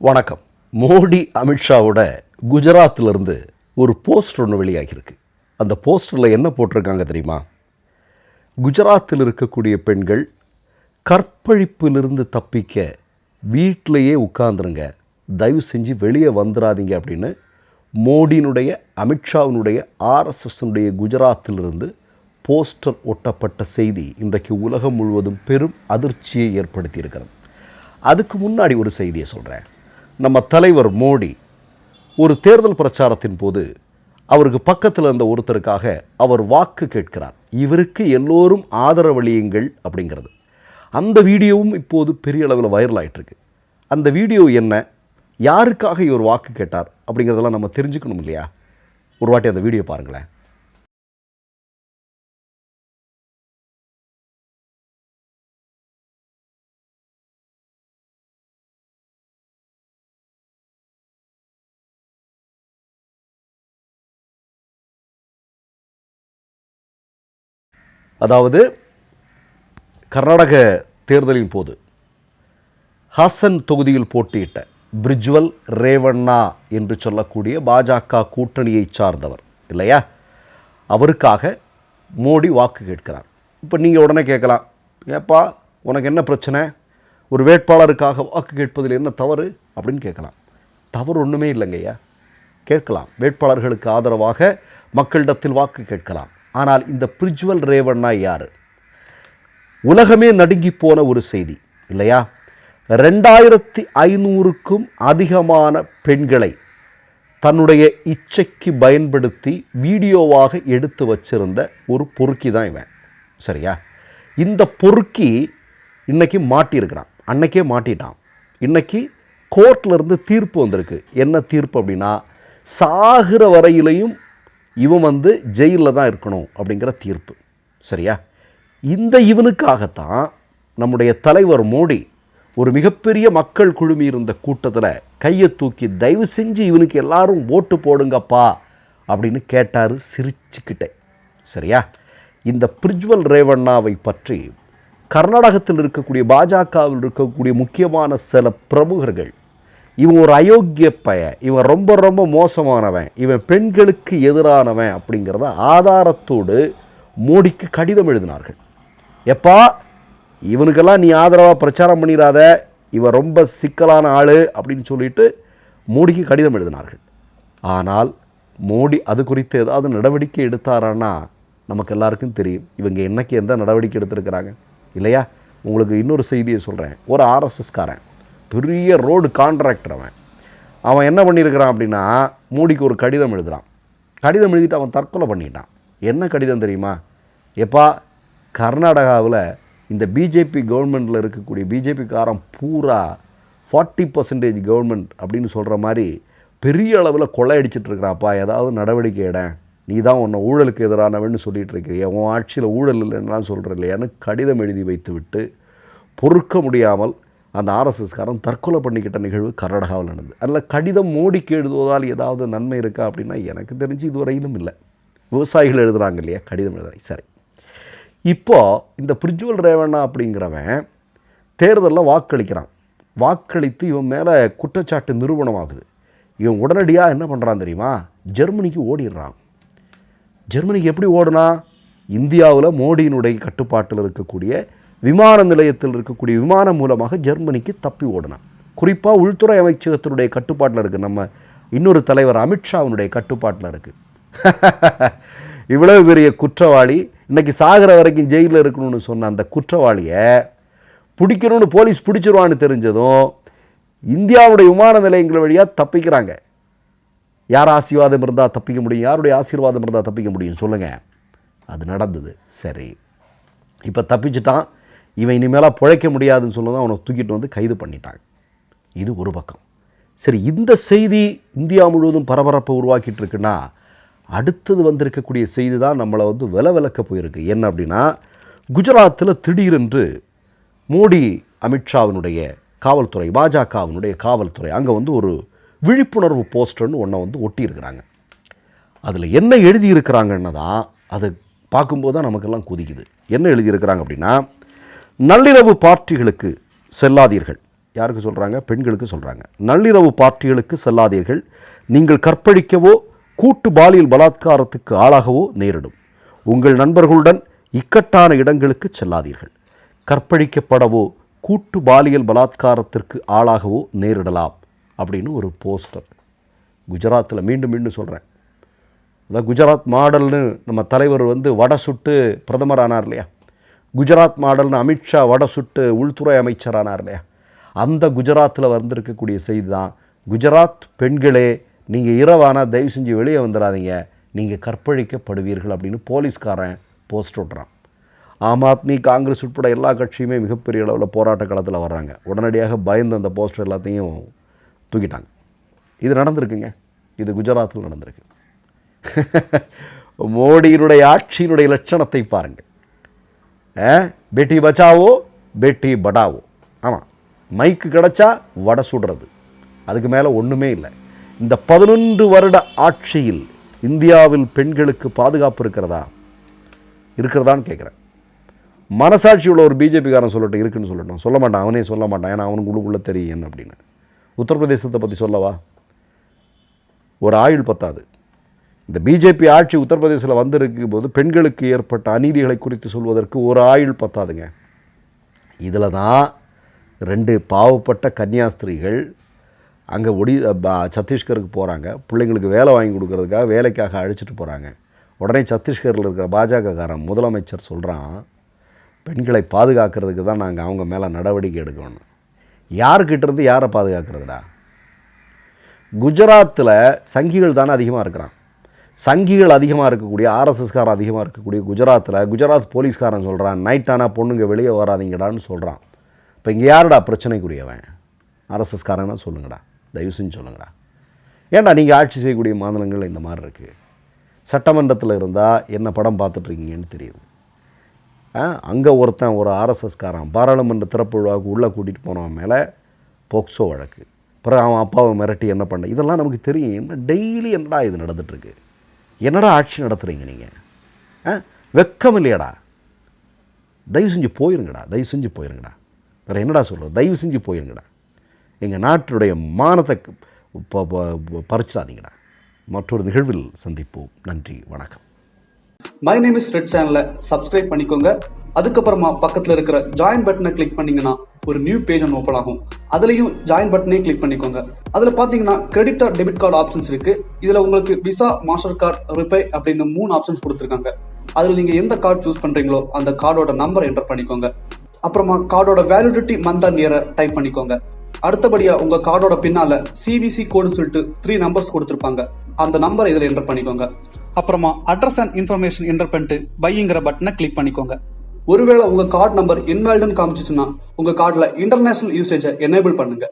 வணக்கம். மோடி அமித்ஷாவோட குஜராத்திலிருந்து ஒரு போஸ்டர் ஒன்று வெளியாகியிருக்கு. அந்த போஸ்டரில் என்ன போட்டிருக்காங்க தெரியுமா? குஜராத்தில் இருக்கக்கூடிய பெண்கள் கற்பழிப்பிலிருந்து தப்பிக்க வீட்டிலையே உட்கார்ந்துருங்க, தயவு செஞ்சு வெளியே வந்துடாதீங்க அப்படின்னு மோடியினுடைய அமித்ஷாவினுடைய ஆர்எஸ்எஸ்னுடைய குஜராத்திலிருந்து போஸ்டர் ஒட்டப்பட்ட செய்தி இன்றைக்கு உலகம் முழுவதும் பெரும் அதிர்ச்சியை ஏற்படுத்தியிருக்கிறது. அதுக்கு முன்னாடி ஒரு செய்தியை சொல்கிறேன். நம்ம தலைவர் மோடி ஒரு தேர்தல் பிரச்சாரத்தின் போது அவருக்கு பக்கத்தில் இருந்த ஒருத்தருக்காக அவர் வாக்கு கேட்கிறார். இவருக்கு எல்லோரும் ஆதரவளியுங்கள் அப்படிங்கிறது. அந்த வீடியோவும் இப்போது பெரிய அளவில் வைரல் ஆகிட்டுருக்கு. அந்த வீடியோ என்ன, யாருக்காக இவர் வாக்கு கேட்டார் அப்படிங்கிறதெல்லாம் நம்ம தெரிஞ்சுக்கணும் இல்லையா? ஒரு வாட்டி அந்த வீடியோ பாருங்களேன். அதாவது கர்நாடக தேர்தலின் போது ஹாசன் தொகுதியில் போட்டியிட்ட பிரிஜ்வல் ரேவண்ணா என்று சொல்லக்கூடிய பாஜக கூட்டணியை சார்ந்தவர் இல்லையா, அவருக்காக மோடி வாக்கு கேட்கிறார். இப்போ நீங்கள் உடனே கேட்கலாம், ஏப்பா உனக்கு என்ன பிரச்சனை, ஒரு வேட்பாளருக்காக வாக்கு கேட்பதில் என்ன தவறு அப்படின்னு கேட்கலாம். தவறு ஒன்றுமே இல்லைங்கய்யா, கேட்கலாம். வேட்பாளர்களுக்கு ஆதரவாக மக்களிடத்தில் வாக்கு கேட்கலாம். ஆனால் இந்த பிரிஜ்வல் ரேவண்ணா யார்? உலகமே நடுங்கி போன ஒரு செய்தி இல்லையா? 2500க்கும் அதிகமான பெண்களை தன்னுடைய இச்சைக்கு பயன்படுத்தி வீடியோவாக எடுத்து வச்சிருந்த ஒரு பொறுக்கி தான் இவன், சரியா? இந்த பொறுக்கி இன்னைக்கு மாட்டியிருக்கிறான். அன்னைக்கே மாட்டிட்டான். இன்னைக்கு கோர்ட்லேருந்து தீர்ப்பு வந்திருக்கு. என்ன தீர்ப்பு அப்படின்னா, சாகிற வரையிலையும் இவன் ஜெயிலில் தான் இருக்கணும் அப்படிங்கிற தீர்ப்பு, சரியா? இந்த இவனுக்காகத்தான் நம்முடைய தலைவர் மோடி ஒரு மிகப்பெரிய மக்கள் குழுமி இருந்த கூட்டத்தில் கையை தூக்கி தயவு செஞ்சு இவனுக்கு எல்லாரும் ஓட்டு போடுங்கப்பா அப்படின்னு கேட்டார் சிரிச்சுக்கிட்டே, சரியா? இந்த பிரிஜ்வல் ரேவண்ணாவை பற்றி கர்நாடகத்தில் இருக்கக்கூடிய பாஜகவில் இருக்கக்கூடிய முக்கியமான சில பிரமுகர்கள், இவன் ஒரு அயோக்கிய பையன், இவன் ரொம்ப ரொம்ப மோசமானவன், இவன் பெண்களுக்கு எதிரானவன் அப்படிங்கிறத ஆதாரத்தோடு மோடிக்கு கடிதம் எழுதினார்கள். எப்பா இவனுக்கெல்லாம் நீ ஆதரவாக பிரச்சாரம் பண்ணிடாத, இவன் ரொம்ப சிக்கலான ஆள் அப்படின்னு சொல்லிட்டு மோடிக்கு கடிதம் எழுதினார்கள். ஆனால் மோடி அது குறித்து ஏதாவது நடவடிக்கை எடுத்தாரான்னா நமக்கு எல்லாருக்கும் தெரியும் இவங்க என்னைக்கு எந்த நடவடிக்கை எடுத்திருக்கிறாங்க இல்லையா? உங்களுக்கு இன்னொரு செய்தியை சொல்கிறேன். ஒரு ஆர்எஸ்எஸ்காரன், பெரிய ரோடு கான்ட்ராக்டர், அவன் என்ன பண்ணியிருக்கிறான் அப்படின்னா, மோடிக்கு ஒரு கடிதம் எழுதுகிறான். கடிதம் எழுதிட்டு அவன் தற்கொலை பண்ணிட்டான். என்ன கடிதம் தெரியுமா? எப்பா கர்நாடகாவில் இந்த பிஜேபி கவர்மெண்ட்டில் இருக்கக்கூடிய பிஜேபிக்காரன் பூரா 40% கவர்மெண்ட் அப்படின்னு சொல்கிற மாதிரி பெரிய அளவில் கொள்ளையடிச்சிட்டு இருக்கிறாப்பா, ஏதாவது நடவடிக்கை எட, நீ தான் உன்னை ஊழலுக்கு எதிரானவன்னு சொல்லிகிட்டு இருக்கிறிய, உன் ஆட்சியில் ஊழல் இல்லைன்னா சொல்கிற இல்லையான்னு கடிதம் எழுதி வைத்து விட்டு பொறுக்க முடியாமல் அந்த ஆர்எஸ்எஸ்காரன் தற்கொலை பண்ணிக்கிட்ட நிகழ்வு கர்நாடகாவில் நடந்தது. அதில் கடிதம் மோடிக்கு எழுதுவதால் ஏதாவது நன்மை இருக்கா அப்படின்னா எனக்கு தெரிஞ்சு இதுவரையிலும் இல்லை. விவசாயிகள் எழுதுகிறாங்க இல்லையா, கடிதம் எழுதுறாங்க. சரி, இப்போது இந்த பிரிஜ்வல் ரேவண்ணா அப்படிங்கிறவன் தேர்தலில் வாக்களிக்கிறான். வாக்களித்து இவன் மேலே குற்றச்சாட்டு நிரூபணமாகுது. இவன் உடனடியாக என்ன பண்ணுறான் தெரியுமா? ஜெர்மனிக்கு ஓடிடுறான். ஜெர்மனிக்கு எப்படி ஓடுனா? இந்தியாவில் மோடியினுடைய கட்டுப்பாட்டில் இருக்கக்கூடிய விமான நிலையத்தில் இருக்கக்கூடிய விமானம் மூலமாக ஜெர்மனிக்கு தப்பி ஓடினான். குறிப்பாக உள்துறை அமைச்சகத்தினுடைய கட்டுப்பாட்டில் இருக்குது, நம்ம இன்னொரு தலைவர் அமித்ஷாவினுடைய கட்டுப்பாட்டில் இருக்குது. இவ்வளவு பெரிய குற்றவாளி, இன்றைக்கி சாகிற வரைக்கும் ஜெயிலில் இருக்கணும்னு சொன்ன அந்த குற்றவாளியை பிடிக்கணும்னு போலீஸ் பிடிச்சிருவான்னு தெரிஞ்சதும் இந்தியாவுடைய விமான நிலையங்கள் வழியாக தப்பிக்கிறாங்க. யார் ஆசீர்வாதம் இருந்தால் தப்பிக்க முடியும்? யாருடைய ஆசீர்வாதம் இருந்தால் தப்பிக்க முடியும் சொல்லுங்கள்? அது நடந்தது. சரி, இப்போ தப்பிச்சுட்டான். இவன் இனிமேலாக பிழைக்க முடியாதுன்னு சொல்லதான் அவனை தூக்கிட்டு கைது பண்ணிட்டாங்க. இது ஒரு பக்கம். சரி, இந்த செய்தி இந்தியா முழுவதும் பரபரப்பை உருவாக்கிட்டு இருக்குன்னா, அடுத்தது வந்திருக்கக்கூடிய செய்தி தான் நம்மளை விலக்க போயிருக்கு. என்ன அப்படின்னா, குஜராத்தில் திடீரென்று மோடி அமித்ஷாவினுடைய காவல்துறை, பாஜகவினுடைய காவல்துறை அங்கே ஒரு விழிப்புணர்வு போஸ்டர்னு ஒன்றை ஒட்டியிருக்கிறாங்க. அதில் என்ன எழுதியிருக்கிறாங்கன்னு தான் அது பார்க்கும்போது தான் நமக்கெல்லாம் குதிக்குது. என்ன எழுதியிருக்கிறாங்க அப்படின்னா, நள்ளிரவு பார்ட்டிகளுக்கு செல்லாதீர்கள், யாருக்கு சொல்கிறாங்க? பெண்களுக்கு சொல்கிறாங்க. நள்ளிரவு பார்ட்டிகளுக்கு செல்லாதீர்கள். நீங்கள் கற்பழிக்கவோ கூட்டு பாலியல் பலாத்காரத்துக்கு ஆளாகவோ நேரிடும். உங்கள் நண்பர்களுடன் இக்கட்டான இடங்களுக்கு செல்லாதீர்கள். கற்பழிக்கப்படவோ கூட்டு பாலியல் பலாத்காரத்திற்கு ஆளாகவோ நேரிடலாம் அப்படின்னு ஒரு போஸ்டர் குஜராத்தில். மீண்டும் மீண்டும் சொல்கிறேன், அதான் குஜராத் மாடல்னு நம்ம தலைவர் வடை சுட்டு பிரதமர் ஆனார் இல்லையா? குஜராத் மாடல்னு அமித்ஷா வடை சுட்டு உள்துறை அமைச்சர் ஆனார் இல்லையா? அந்த குஜராத்தில் வந்திருக்கக்கூடிய செய்தி தான், குஜராத் பெண்களே நீங்கள் இரவானால் தயவு செஞ்சு வெளியே வந்துடாதீங்க, நீங்கள் கற்பழிக்கப்படுவீர்கள் அப்படின்னு போலீஸ்காரன் போஸ்ட் விட்றான். ஆம் ஆத்மி, காங்கிரஸ் உட்பட எல்லா கட்சியுமே மிகப்பெரிய அளவில் போராட்ட காலத்தில் வர்றாங்க. உடனடியாக பயந்து அந்த போஸ்டர் எல்லாத்தையும் தூக்கிட்டாங்க. இது நடந்திருக்குங்க, இது குஜராத்தில் நடந்திருக்கு. மோடியினுடைய ஆட்சியினுடைய லட்சணத்தை பாருங்கள். பேட்டி பச்சாவோ பேட்டி படாவோ. ஆமாம், மைக்கு கிடச்சா வடை சுடுறது, அதுக்கு மேலே ஒன்றுமே இல்லை. இந்த 11 வருட ஆட்சியில் இந்தியாவில் பெண்களுக்கு பாதுகாப்பு இருக்கிறதான்னு கேட்குறேன். மனசாட்சி உள்ள ஒரு பிஜேபிக்காரன் சொல்லட்டும், இருக்குன்னு சொல்லட்டும். சொல்ல மாட்டான், அவனே சொல்ல மாட்டான். ஏன்னா அவனுக்கு உள்ளுக்குள்ளே தெரியும் என்ன அப்படின்னு. உத்தரப்பிரதேசத்தை பற்றி சொல்லவா? ஒரு ஆயுள் பத்தாது. இந்த பிஜேபி ஆட்சி உத்தரப்பிரதேசத்தில் வந்திருக்கும் போது பெண்களுக்கு ஏற்பட்ட அநீதிகளை குறித்து சொல்வதற்கு ஒரு ஆயுள் பத்தாதுங்க. இதில் தான் 2 பாவப்பட்ட கன்னியாஸ்திரிகள் அங்கே சத்தீஸ்கருக்கு போகிறாங்க. பிள்ளைங்களுக்கு வேலை வாங்கி கொடுக்கறதுக்காக வேலைக்காக அழைச்சிட்டு போகிறாங்க. உடனே சத்தீஸ்கரில் இருக்கிற பாஜகக்காரன் முதலமைச்சர் சொல்கிறான், பெண்களை பாதுகாக்கிறதுக்கு தான் நாங்கள் அவங்க மேலே நடவடிக்கை எடுக்கணும். யாருக்கிட்டேருந்து யாரை பாதுகாக்கிறதுடா? குஜராத்தில் சங்கிகள் தானே அதிகமாக இருக்கிறான். சங்கிகள் அதிகமாக இருக்கக்கூடிய, ஆர்எஸ்எஸ்காரன் அதிகமாக இருக்கக்கூடிய குஜராத் போலீஸ்காரன் சொல்கிறான், நைட் ஆனால் பொண்ணுங்க வெளியே வராதிங்கடான்னு சொல்கிறான். இப்போ இங்கே யாருடா பிரச்சனைக்குரியவன்? ஆர்எஸ்எஸ்காரனா சொல்லுங்கடா, தயவு செஞ்சு சொல்லுங்கடா. ஏன்டா நீங்கள் ஆட்சி செய்யக்கூடிய மாநிலங்கள் இந்த மாதிரி இருக்குது? சட்டமன்றத்தில் இருந்தால் என்ன படம் பார்த்துட்ருக்கீங்கன்னு தெரியுது. அங்கே ஒருத்தன் ஒரு ஆர்எஸ்எஸ்காரன் பாராளுமன்ற திறப்பு விழாவுக்கு உள்ளே கூட்டிகிட்டு போனவன் மேலே போக்சோ வழக்கு, அப்புறம் அவன் அப்பாவை மிரட்டி என்ன பண்ண, இதெல்லாம் நமக்கு தெரியும். என்ன டெய்லி என்னடா இது நடந்துகிட்ருக்கு? என்னடா ஆட்சி நடத்துகிறீங்க நீங்கள்? வெக்கம் இல்லையாடா? தயவு செஞ்சு போயிருங்கடா. வேறு என்னடா சொல்கிறது? தயவு செஞ்சு போயிருங்கடா. எங்கள் நாட்டுடைய மானத்தை பறிச்சிடாதீங்கடா. மற்றொரு நிகழ்வில் சந்திப்போம். நன்றி, வணக்கம். மை நேம் இஸ் ரெட் சேனலை சப்ஸ்கிரைப் பண்ணிக்கோங்க. அதுக்கப்புறமா பக்கத்தில் இருக்கிற ஜாயின் பட்டனை கிளிக் பண்ணீங்கன்னா ஒரு நியூ பேஜ் ஒன்று ஓப்பன் ஆகும். அதுலேயும் ஜாயின் பட்டனே கிளிக் பண்ணிக்கோங்க. அதில் பார்த்தீங்கன்னா credit card, debit card options இருக்கு. இதில் உங்களுக்கு விசா, மாஸ்டர் கார்டு, ரிப்பே அப்படின்னு 3 ஆப்ஷன்ஸ் கொடுத்துருக்காங்க. அதில் நீங்கள் எந்த கார்டு சூஸ் பண்ணுறீங்களோ அந்த கார்டோட நம்பர் என்டர் பண்ணிக்கோங்க. அப்புறமா கார்டோட வேலிடிட்டி மந்த் அண்ட் இயரை டைப் பண்ணிக்கோங்க. அடுத்தபடியா உங்க கார்டோட பின்னால CVC கோடுன்னு சொல்லிட்டு 3 நம்பர்ஸ் கொடுத்துருப்பாங்க. அந்த நம்பரை இதில் என்டர் பண்ணிக்கோங்க. அப்புறமா அட்ரஸ் அண்ட் இன்ஃபர்மேஷன் என்டர் பண்ணிட்டு பைங்கிற பட்டனை கிளிக் பண்ணிக்கோங்க. ஒருவேளை உங்க கார்டு நம்பர் இன்வாலிட்னு காமிச்சிச்சுன்னா உங்க கார்டில் இன்டர்நேஷனல் யூசேஜை எனேபிள் பண்ணுங்க.